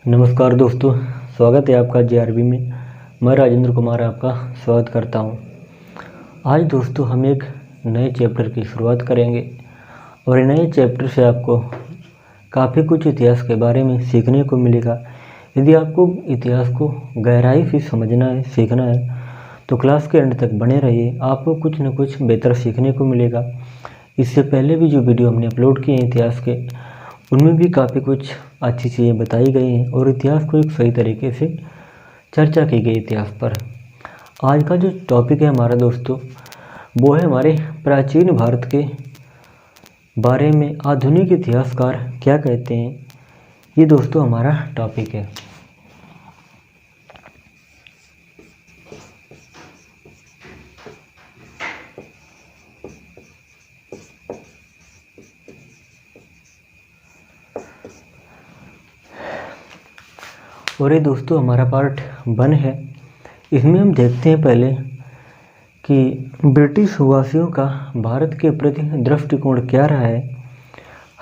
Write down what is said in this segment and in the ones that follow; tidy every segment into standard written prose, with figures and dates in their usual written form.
नमस्कार दोस्तों, स्वागत है आपका जेआरबी में। मैं राजेंद्र कुमार आपका स्वागत करता हूं। आज दोस्तों हम एक नए चैप्टर की शुरुआत करेंगे और नए चैप्टर से आपको काफ़ी कुछ इतिहास के बारे में सीखने को मिलेगा। यदि आपको इतिहास को गहराई से समझना है, सीखना है, तो क्लास के एंड तक बने रहिए। आपको कुछ न कुछ बेहतर सीखने को मिलेगा। इससे पहले भी जो वीडियो हमने अपलोड किए हैं इतिहास के, उनमें भी काफ़ी कुछ अच्छी चीज़ें बताई गई हैं और इतिहास को एक सही तरीके से चर्चा की गई इतिहास पर। आज का जो टॉपिक है हमारा दोस्तों, वो है हमारे प्राचीन भारत के बारे में आधुनिक इतिहासकार क्या कहते हैं। ये दोस्तों हमारा टॉपिक है। और ये दोस्तों हमारा पार्ट 1 है। इसमें हम देखते हैं पहले कि ब्रिटिश वासियों का भारत के प्रति दृष्टिकोण क्या रहा है।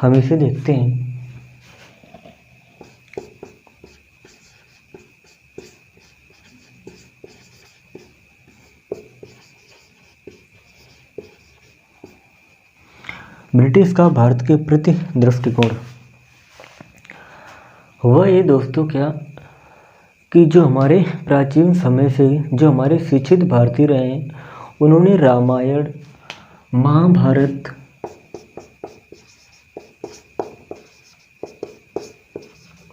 हम इसे देखते हैं। ब्रिटिश का भारत के प्रति दृष्टिकोण वह ये दोस्तों क्या कि जो हमारे प्राचीन समय से जो हमारे शिक्षित भारतीय रहे हैं, उन्होंने रामायण, महाभारत,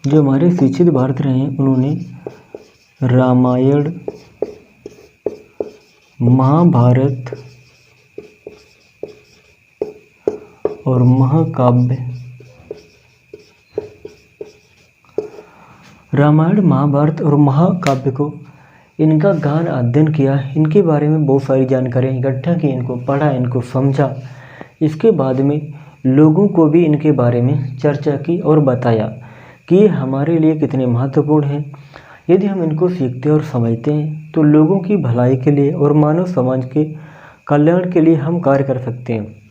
जो हमारे शिक्षित भारतीय रहे हैं, उन्होंने रामायण, महाभारत और महाकाव्य, रामायण, महाभारत और महाकाव्य को इनका गहन अध्ययन किया। इनके बारे में बहुत सारी जानकारियाँ इकट्ठा की, इनको पढ़ा, इनको समझा। इसके बाद में लोगों को भी इनके बारे में चर्चा की और बताया कि ये हमारे लिए कितने महत्वपूर्ण हैं। यदि हम इनको सीखते और समझते हैं तो लोगों की भलाई के लिए और मानव समाज के कल्याण के लिए हम कार्य कर सकते हैं।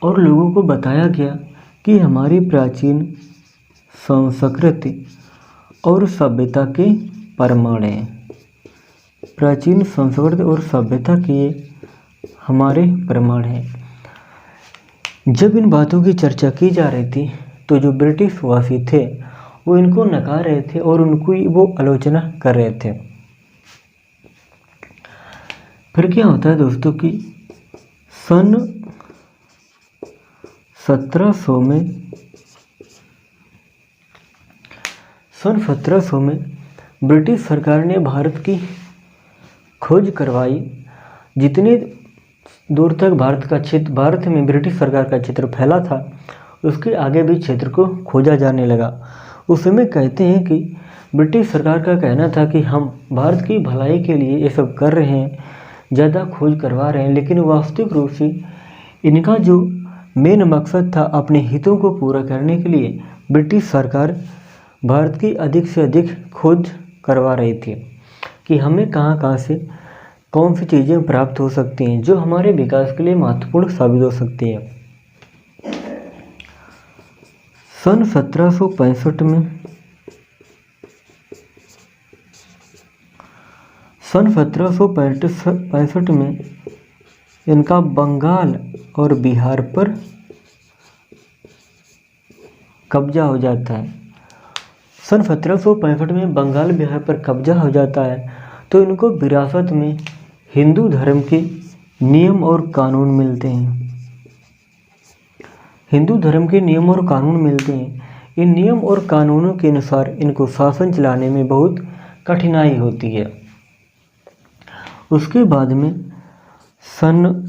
और लोगों को बताया गया कि हमारी प्राचीन संस्कृति और सभ्यता के प्रमाण हैं। प्राचीन संस्कृति और सभ्यता के हमारे प्रमाण हैं। जब इन बातों की चर्चा की जा रही थी तो जो ब्रिटिश वासी थे वो इनको नकार रहे थे और उनको वो आलोचना कर रहे थे। फिर क्या होता है दोस्तों कि सन 1700 में ब्रिटिश सरकार ने भारत की खोज करवाई। जितनी दूर तक भारत में ब्रिटिश सरकार का क्षेत्र फैला था, उसके आगे भी क्षेत्र को खोजा जाने लगा। उस समय कहते हैं कि ब्रिटिश सरकार का कहना था कि हम भारत की भलाई के लिए ये सब कर रहे हैं, ज़्यादा खोज करवा रहे हैं, लेकिन वास्तविक रूप से इनका जो मेन मकसद था अपने हितों को पूरा करने के लिए ब्रिटिश सरकार भारत की अधिक से अधिक खोज करवा रही थी कि हमें कहाँ से कौन सी चीज़ें प्राप्त हो सकती हैं जो हमारे विकास के लिए महत्वपूर्ण साबित हो सकती हैं। सन 1765 में इनका बंगाल और बिहार पर कब्जा हो जाता है। सन 1765 में बंगाल बिहार पर कब्जा हो जाता है तो इनको विरासत में हिंदू धर्म के नियम और कानून मिलते हैं। हिंदू धर्म के नियम और कानून मिलते हैं। इन नियम और कानूनों के अनुसार इनको शासन चलाने में बहुत कठिनाई होती है। उसके बाद में सन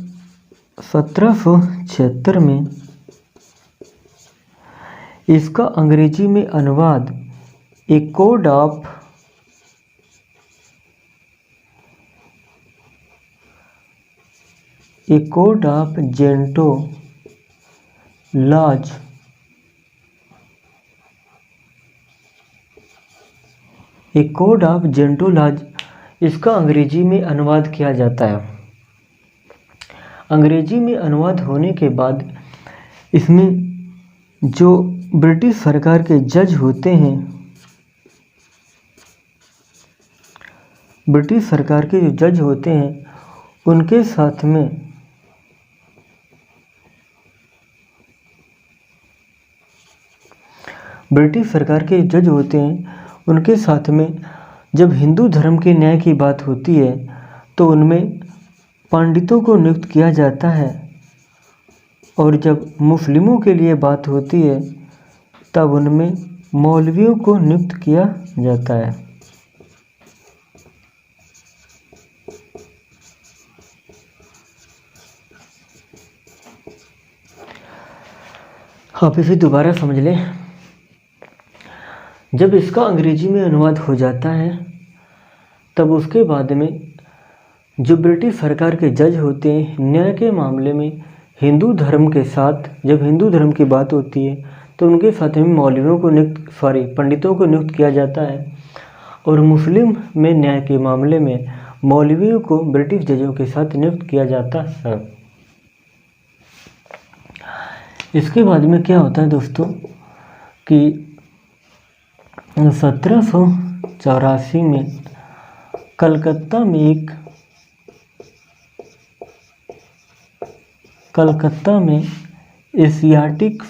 1776 में इसका अंग्रेजी में अनुवाद ए कोड ऑफ जेंटो लॉज इसका अंग्रेजी में अनुवाद किया जाता है। अंग्रेजी में अनुवाद होने के बाद इसमें जो ब्रिटिश सरकार के जज होते हैं, ब्रिटिश सरकार के जो जज होते हैं उनके साथ में ब्रिटिश सरकार के जज होते हैं उनके साथ में जब हिंदू धर्म के न्याय की बात होती है तो उनमें पंडितों को नियुक्त किया जाता है, और जब मुस्लिमों के लिए बात होती है तब उनमें मौलवियों को नियुक्त किया जाता है। आप इसे दोबारा समझ लें। जब इसका अंग्रेजी में अनुवाद हो जाता है तब उसके बाद में जो ब्रिटिश सरकार के जज होते हैं न्याय के मामले में हिंदू धर्म के साथ, जब हिंदू धर्म की बात होती है तो उनके साथ में मौलवियों को पंडितों को नियुक्त किया जाता है, और मुस्लिम में न्याय के मामले में मौलवियों को ब्रिटिश जजों के साथ नियुक्त किया जाता है। इसके बाद में क्या होता है दोस्तों कि 1784 में कलकत्ता में एशियाटिक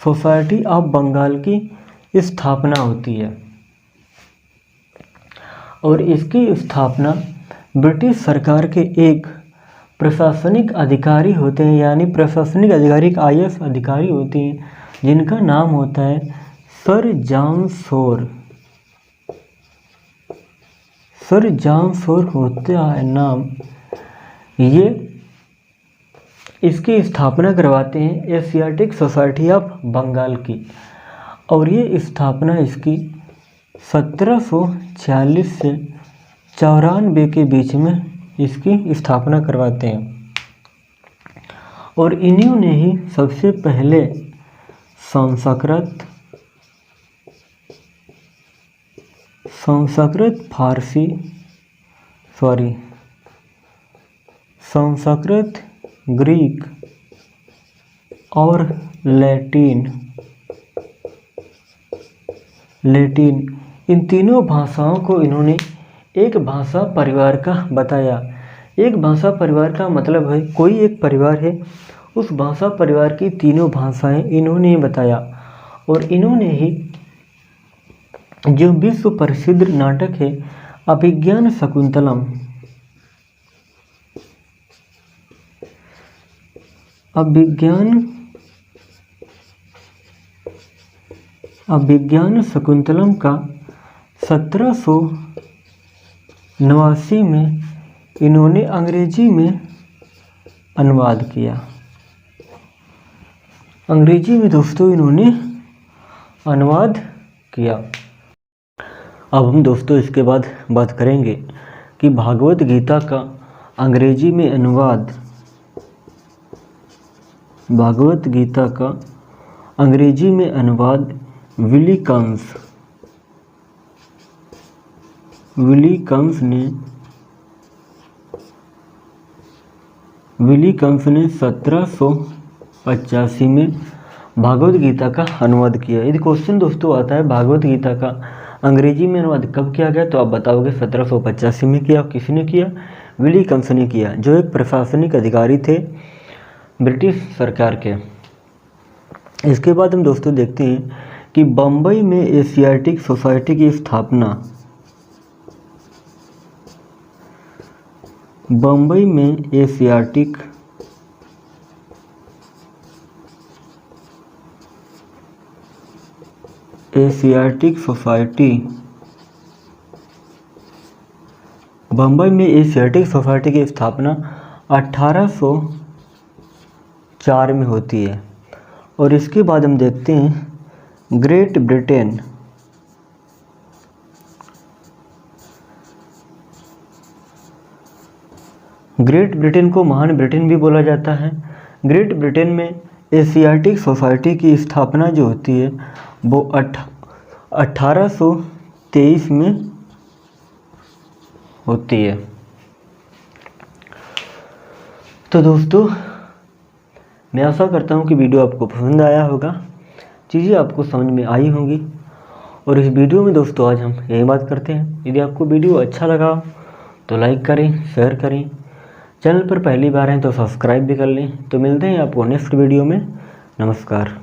सोसाइटी ऑफ बंगाल की स्थापना होती है, और इसकी स्थापना ब्रिटिश सरकार के एक प्रशासनिक अधिकारी होते हैं, यानी प्रशासनिक अधिकारी एक IAS अधिकारी होते हैं जिनका नाम होता है सर जॉन शोर होता है नाम। ये इसकी स्थापना करवाते हैं एशियाटिक सोसाइटी ऑफ बंगाल की, और ये स्थापना इसकी 1746 से 94 के बीच में इसकी स्थापना करवाते हैं, और इन्होंने ही सबसे पहले संस्कृत, ग्रीक और लैटिन इन तीनों भाषाओं को इन्होंने एक भाषा परिवार का बताया। एक भाषा परिवार का मतलब है कोई एक परिवार है, उस भाषा परिवार की तीनों भाषाएं इन्होंने बताया, और इन्होंने ही जो विश्व प्रसिद्ध नाटक है अभिज्ञान शकुंतलम का 1789 में इन्होंने अंग्रेजी में अनुवाद किया। अंग्रेजी में दोस्तों इन्होंने अनुवाद किया। अब हम दोस्तों इसके बाद बात करेंगे कि भागवत गीता का अंग्रेजी में अनुवाद, भागवत गीता का अंग्रेजी में अनुवाद विली कंस ने 1785 में भागवत गीता का अनुवाद किया। यदि क्वेश्चन दोस्तों आता है भागवत गीता का अंग्रेजी में अनुवाद कब किया गया, तो आप बताओगे 1785 में किया। किसने किया? विली कंस ने किया, जो एक प्रशासनिक अधिकारी थे ब्रिटिश सरकार के। इसके बाद हम दोस्तों देखते हैं कि बम्बई में एशियाटिक सोसाइटी की स्थापना, बम्बई में एशियाटिक सोसाइटी, बम्बई में एशियाटिक सोसाइटी की स्थापना 1804 में होती है। और इसके बाद हम देखते हैं ग्रेट ब्रिटेन को महान ब्रिटेन भी बोला जाता है। ग्रेट ब्रिटेन में एशियाटिक सोसाइटी की स्थापना जो होती है वो 1823 में होती है। तो दोस्तों मैं आशा करता हूँ कि वीडियो आपको पसंद आया होगा, चीज़ें आपको समझ में आई होंगी। और इस वीडियो में दोस्तों आज हम यही बात करते हैं। यदि आपको वीडियो अच्छा लगा तो लाइक करें, शेयर करें, चैनल पर पहली बार हैं तो सब्सक्राइब भी कर लें। तो मिलते हैं आपको नेक्स्ट वीडियो में। नमस्कार।